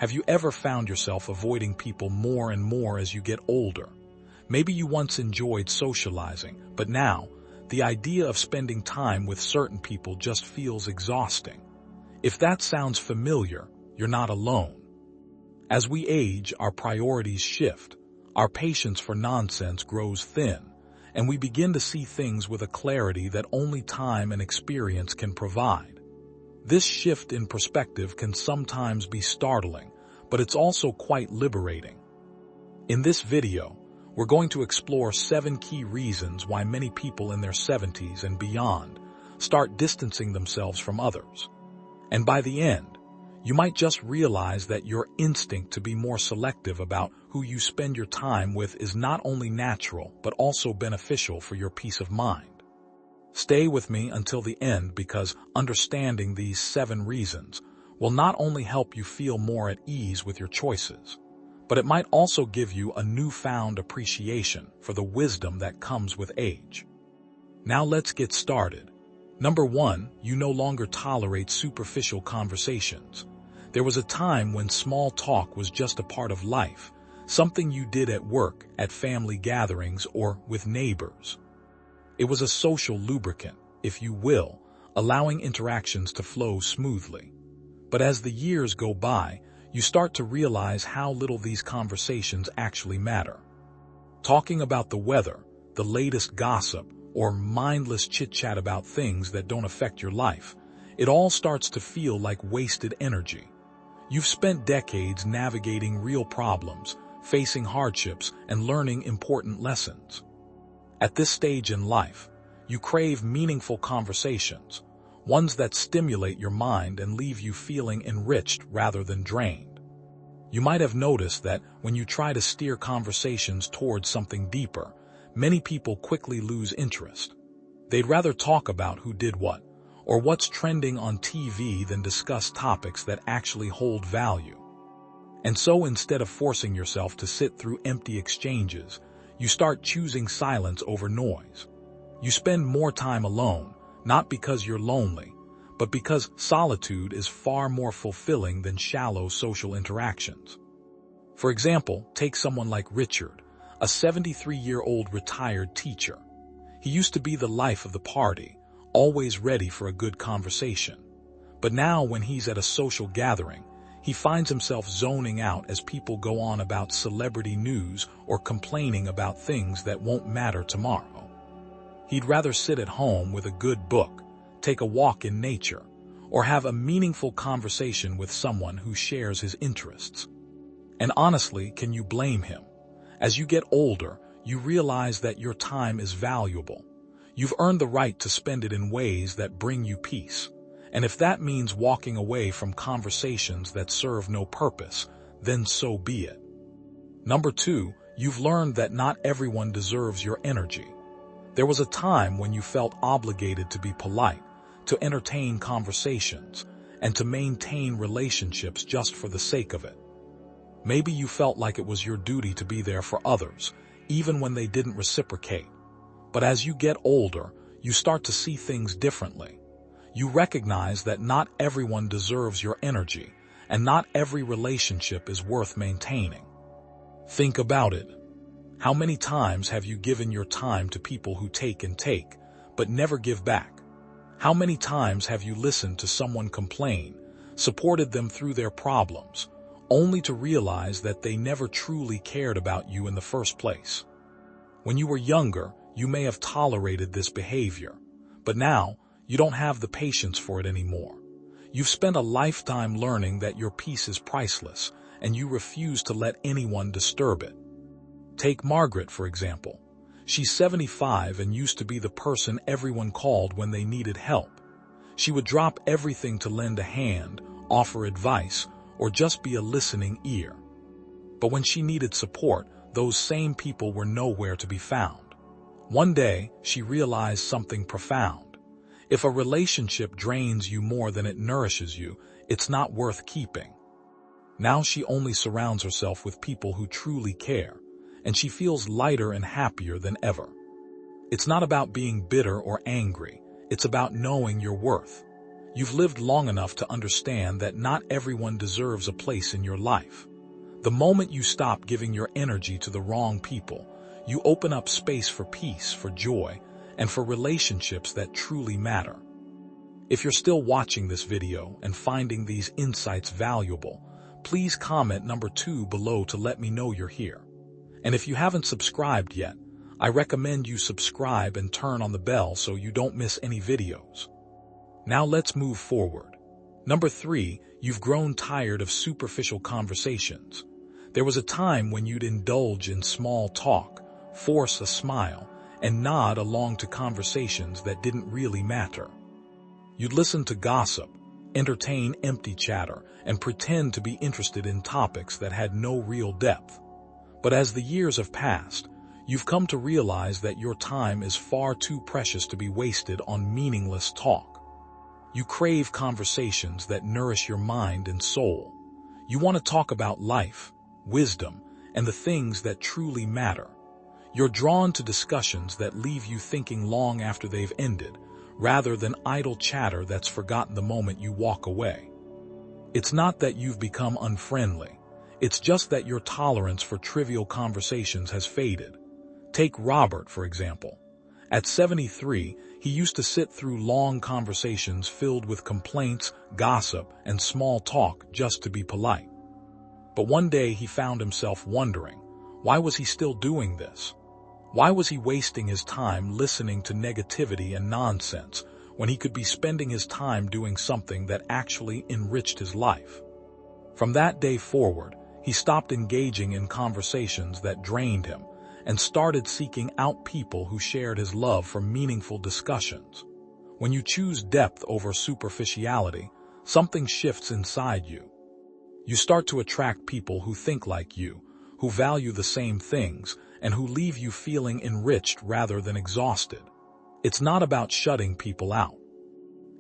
Have you ever found yourself avoiding people more and more as you get older? Maybe you once enjoyed socializing, but now, the idea of spending time with certain people just feels exhausting. If that sounds familiar, you're not alone. As we age, our priorities shift, our patience for nonsense grows thin, and we begin to see things with a clarity that only time and experience can provide. This shift in perspective can sometimes be startling, but it's also quite liberating. In this video, we're going to explore 7 key reasons why many people in their 70s and beyond start distancing themselves from others. And by the end, you might just realize that your instinct to be more selective about who you spend your time with is not only natural, but also beneficial for your peace of mind. Stay with me until the end, because understanding these 7 reasons will not only help you feel more at ease with your choices, but it might also give you a newfound appreciation for the wisdom that comes with age. Now let's get started. Number 1, you no longer tolerate superficial conversations. There was a time when small talk was just a part of life, something you did at work, at family gatherings, or with neighbors. It was a social lubricant, if you will, allowing interactions to flow smoothly. But as the years go by, you start to realize how little these conversations actually matter. Talking about the weather, the latest gossip, or mindless chit-chat about things that don't affect your life, it all starts to feel like wasted energy. You've spent decades navigating real problems, facing hardships, and learning important lessons. At this stage in life, you crave meaningful conversations, ones that stimulate your mind and leave you feeling enriched rather than drained. You might have noticed that when you try to steer conversations towards something deeper, many people quickly lose interest. They'd rather talk about who did what, or what's trending on TV, than discuss topics that actually hold value. And so instead of forcing yourself to sit through empty exchanges, you start choosing silence over noise. You spend more time alone, not because you're lonely, but because solitude is far more fulfilling than shallow social interactions. For example, take someone like Richard, a 73-year-old retired teacher. He used to be the life of the party, always ready for a good conversation. But now when he's at a social gathering, he finds himself zoning out as people go on about celebrity news or complaining about things that won't matter tomorrow. He'd rather sit at home with a good book, take a walk in nature, or have a meaningful conversation with someone who shares his interests. And honestly, can you blame him? As you get older, you realize that your time is valuable. You've earned the right to spend it in ways that bring you peace. And if that means walking away from conversations that serve no purpose, then so be it. Number 2, you've learned that not everyone deserves your energy. There was a time when you felt obligated to be polite, to entertain conversations, and to maintain relationships just for the sake of it. Maybe you felt like it was your duty to be there for others, even when they didn't reciprocate. But as you get older, you start to see things differently. You recognize that not everyone deserves your energy, and not every relationship is worth maintaining. Think about it. How many times have you given your time to people who take and take, but never give back? How many times have you listened to someone complain, supported them through their problems, only to realize that they never truly cared about you in the first place? When you were younger, you may have tolerated this behavior, but now you don't have the patience for it anymore. You've spent a lifetime learning that your peace is priceless, and you refuse to let anyone disturb it. Take Margaret, for example. She's 75 and used to be the person everyone called when they needed help. She would drop everything to lend a hand, offer advice, or just be a listening ear. But when she needed support, those same people were nowhere to be found. One day, she realized something profound. If a relationship drains you more than it nourishes you, it's not worth keeping. Now she only surrounds herself with people who truly care, and she feels lighter and happier than ever. It's not about being bitter or angry, it's about knowing your worth. You've lived long enough to understand that not everyone deserves a place in your life. The moment you stop giving your energy to the wrong people, you open up space for peace, for joy, and for relationships that truly matter. If you're still watching this video and finding these insights valuable, please comment number 2 below to let me know you're here. And if you haven't subscribed yet, I recommend you subscribe and turn on the bell so you don't miss any videos. Now let's move forward. Number 3, you've grown tired of superficial conversations. There was a time when you'd indulge in small talk, force a smile, and nod along to conversations that didn't really matter. You'd listen to gossip, entertain empty chatter, and pretend to be interested in topics that had no real depth. But as the years have passed, you've come to realize that your time is far too precious to be wasted on meaningless talk. You crave conversations that nourish your mind and soul. You want to talk about life, wisdom, and the things that truly matter. You're drawn to discussions that leave you thinking long after they've ended, rather than idle chatter that's forgotten the moment you walk away. It's not that you've become unfriendly. It's just that your tolerance for trivial conversations has faded. Take Robert, for example. At 73, he used to sit through long conversations filled with complaints, gossip, and small talk just to be polite. But one day he found himself wondering, why was he still doing this? Why was he wasting his time listening to negativity and nonsense when he could be spending his time doing something that actually enriched his life? From that day forward, he stopped engaging in conversations that drained him and started seeking out people who shared his love for meaningful discussions. When you choose depth over superficiality, something shifts inside you. You start to attract people who think like you, who value the same things, and who leave you feeling enriched rather than exhausted. It's not about shutting people out.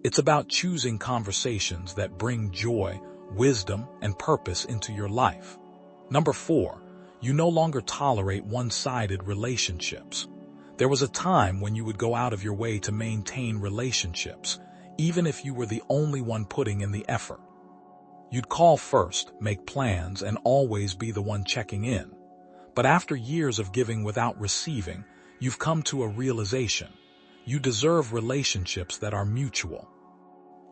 It's about choosing conversations that bring joy, wisdom, and purpose into your life. Number 4, you no longer tolerate one-sided relationships. There was a time when you would go out of your way to maintain relationships, even if you were the only one putting in the effort. You'd call first, make plans, and always be the one checking in. But after years of giving without receiving, you've come to a realization. You deserve relationships that are mutual.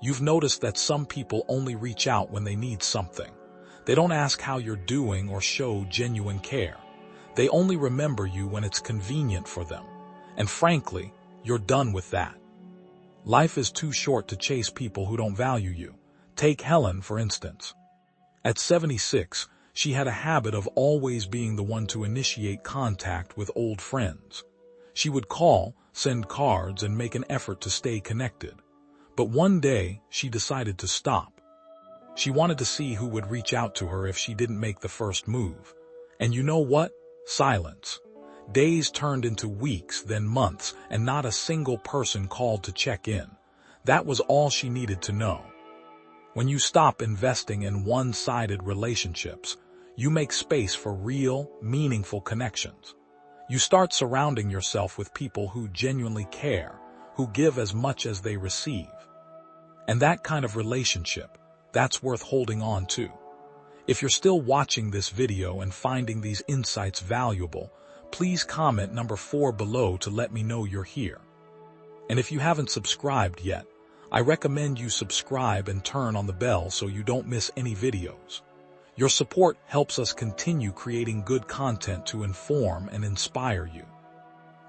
You've noticed that some people only reach out when they need something. They don't ask how you're doing or show genuine care. They only remember you when it's convenient for them. And frankly, you're done with that. Life is too short to chase people who don't value you. Take Helen, for instance. At 76, she had a habit of always being the one to initiate contact with old friends. She would call, send cards, and make an effort to stay connected. But one day, she decided to stop. She wanted to see who would reach out to her if she didn't make the first move. And you know what? Silence. Days turned into weeks, then months, and not a single person called to check in. That was all she needed to know. When you stop investing in one-sided relationships, you make space for real, meaningful connections. You start surrounding yourself with people who genuinely care, who give as much as they receive. And that kind of relationship, that's worth holding on to. If you're still watching this video and finding these insights valuable, please comment number 4 below to let me know you're here. And if you haven't subscribed yet, I recommend you subscribe and turn on the bell so you don't miss any videos. Your support helps us continue creating good content to inform and inspire you.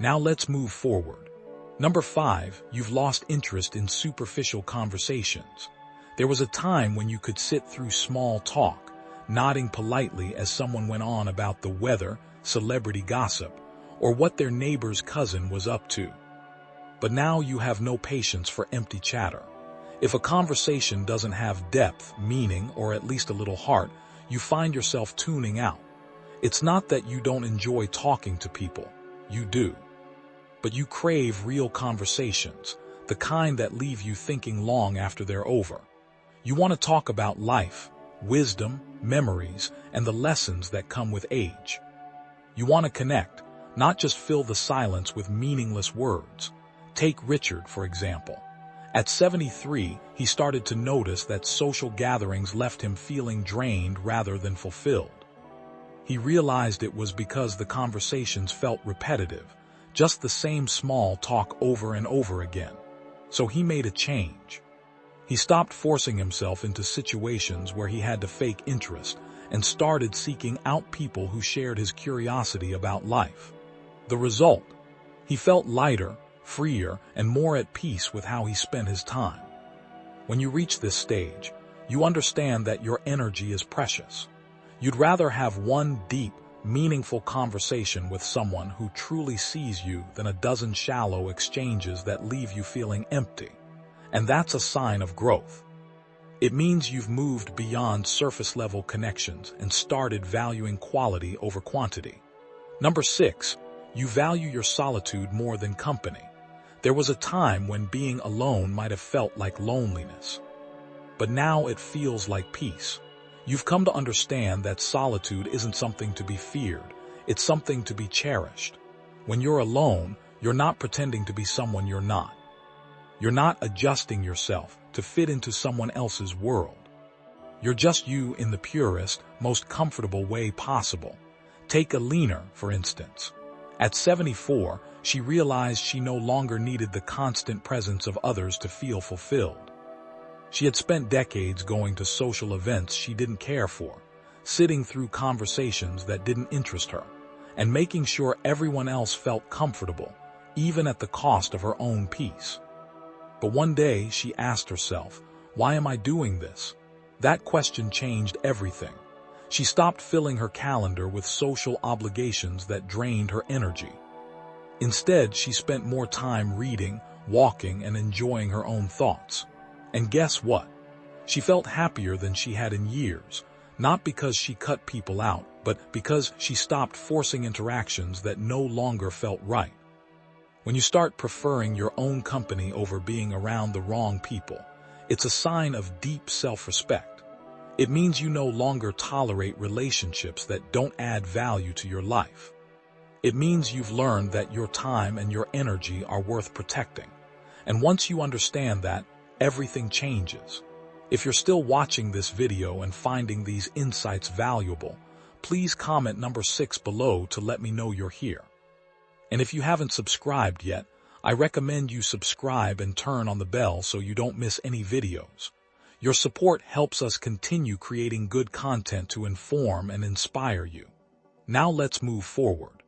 Now let's move forward. Number 5, you've lost interest in superficial conversations. There was a time when you could sit through small talk, nodding politely as someone went on about the weather, celebrity gossip, or what their neighbor's cousin was up to. But now you have no patience for empty chatter. If a conversation doesn't have depth, meaning, or at least a little heart, you find yourself tuning out. It's not that you don't enjoy talking to people. You do. But you crave real conversations, the kind that leave you thinking long after they're over. You want to talk about life, wisdom, memories, and the lessons that come with age. You want to connect, not just fill the silence with meaningless words. Take Richard, for example. At 73, he started to notice that social gatherings left him feeling drained rather than fulfilled. He realized it was because the conversations felt repetitive, just the same small talk over and over again. So he made a change. He stopped forcing himself into situations where he had to fake interest and started seeking out people who shared his curiosity about life. The result? He felt lighter, freer, and more at peace with how he spent his time. When you reach this stage, you understand that your energy is precious. You'd rather have one deep, meaningful conversation with someone who truly sees you than a dozen shallow exchanges that leave you feeling empty. And that's a sign of growth. It means you've moved beyond surface-level connections and started valuing quality over quantity. Number 6, you value your solitude more than company. There was a time when being alone might have felt like loneliness. But now it feels like peace. You've come to understand that solitude isn't something to be feared, it's something to be cherished. When you're alone, you're not pretending to be someone you're not. You're not adjusting yourself to fit into someone else's world. You're just you in the purest, most comfortable way possible. Take Alina, for instance. At 74, she realized she no longer needed the constant presence of others to feel fulfilled. She had spent decades going to social events she didn't care for, sitting through conversations that didn't interest her, and making sure everyone else felt comfortable, even at the cost of her own peace. But one day she asked herself, "Why am I doing this?" That question changed everything. She stopped filling her calendar with social obligations that drained her energy. Instead, she spent more time reading, walking, and enjoying her own thoughts. And guess what? She felt happier than she had in years, not because she cut people out, but because she stopped forcing interactions that no longer felt right. When you start preferring your own company over being around the wrong people, it's a sign of deep self-respect. It means you no longer tolerate relationships that don't add value to your life. It means you've learned that your time and your energy are worth protecting. And once you understand that, everything changes. If you're still watching this video and finding these insights valuable, please comment number 6 below to let me know you're here. And if you haven't subscribed yet, I recommend you subscribe and turn on the bell so you don't miss any videos. Your support helps us continue creating good content to inform and inspire you. Now let's move forward.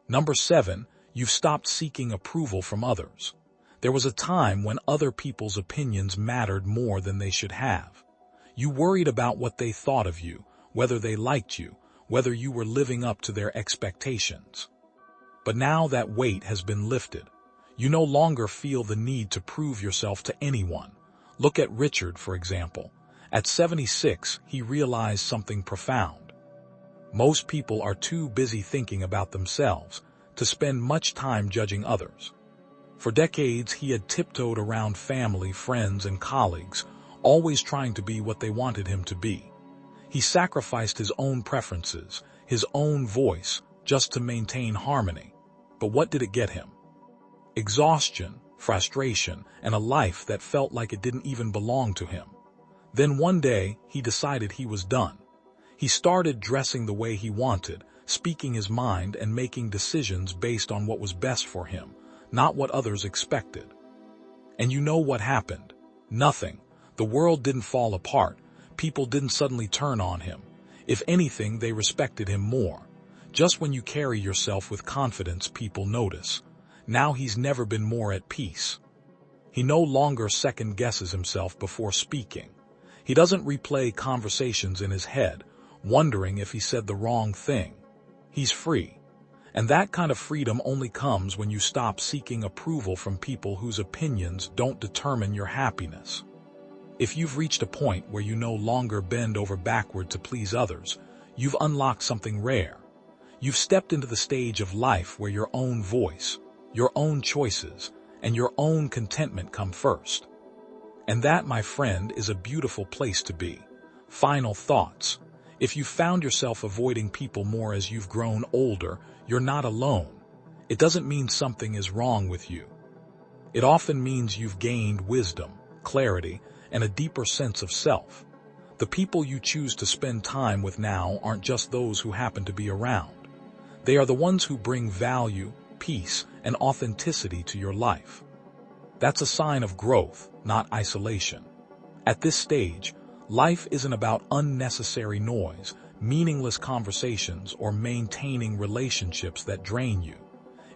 Number 7, you've stopped seeking approval from others. There was a time when other people's opinions mattered more than they should have. You worried about what they thought of you, whether they liked you, whether you were living up to their expectations. But now that weight has been lifted. You no longer feel the need to prove yourself to anyone. Look at Richard, for example. At 76, he realized something profound. Most people are too busy thinking about themselves to spend much time judging others. For decades, he had tiptoed around family, friends, and colleagues, always trying to be what they wanted him to be. He sacrificed his own preferences, his own voice, just to maintain harmony. But what did it get him? Exhaustion, frustration, and a life that felt like it didn't even belong to him. Then one day, he decided he was done. He started dressing the way he wanted, speaking his mind and making decisions based on what was best for him, not what others expected. And you know what happened? Nothing. The world didn't fall apart. People didn't suddenly turn on him. If anything, they respected him more. Just when you carry yourself with confidence, people notice. Now he's never been more at peace. He no longer second-guesses himself before speaking. He doesn't replay conversations in his head, wondering if he said the wrong thing. He's free. And that kind of freedom only comes when you stop seeking approval from people whose opinions don't determine your happiness. If you've reached a point where you no longer bend over backward to please others, you've unlocked something rare. You've stepped into the stage of life where your own voice, your own choices, and your own contentment come first. And that, my friend, is a beautiful place to be. Final thoughts. If you found yourself avoiding people more as you've grown older, you're not alone. It doesn't mean something is wrong with you. It often means you've gained wisdom, clarity, and a deeper sense of self. The people you choose to spend time with now aren't just those who happen to be around. They are the ones who bring value, peace, and authenticity to your life. That's a sign of growth, not isolation. At this stage, life isn't about unnecessary noise, meaningless conversations, or maintaining relationships that drain you.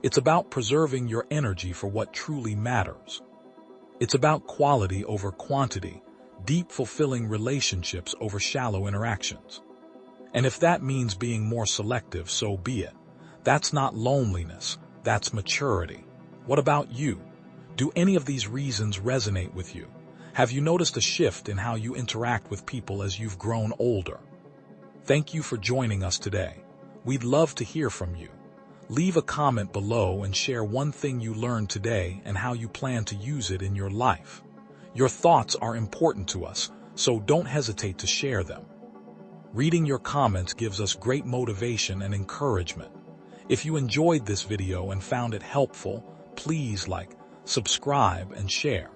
It's about preserving your energy for what truly matters. It's about quality over quantity, deep fulfilling relationships over shallow interactions. And if that means being more selective, so be it. That's not loneliness, that's maturity. What about you? Do any of these reasons resonate with you? Have you noticed a shift in how you interact with people as you've grown older? Thank you for joining us today. We'd love to hear from you. Leave a comment below and share one thing you learned today and how you plan to use it in your life. Your thoughts are important to us, so don't hesitate to share them. Reading your comments gives us great motivation and encouragement. If you enjoyed this video and found it helpful, please like, subscribe, and share.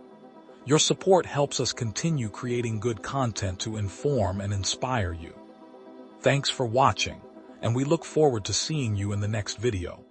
Your support helps us continue creating good content to inform and inspire you. Thanks for watching, and we look forward to seeing you in the next video.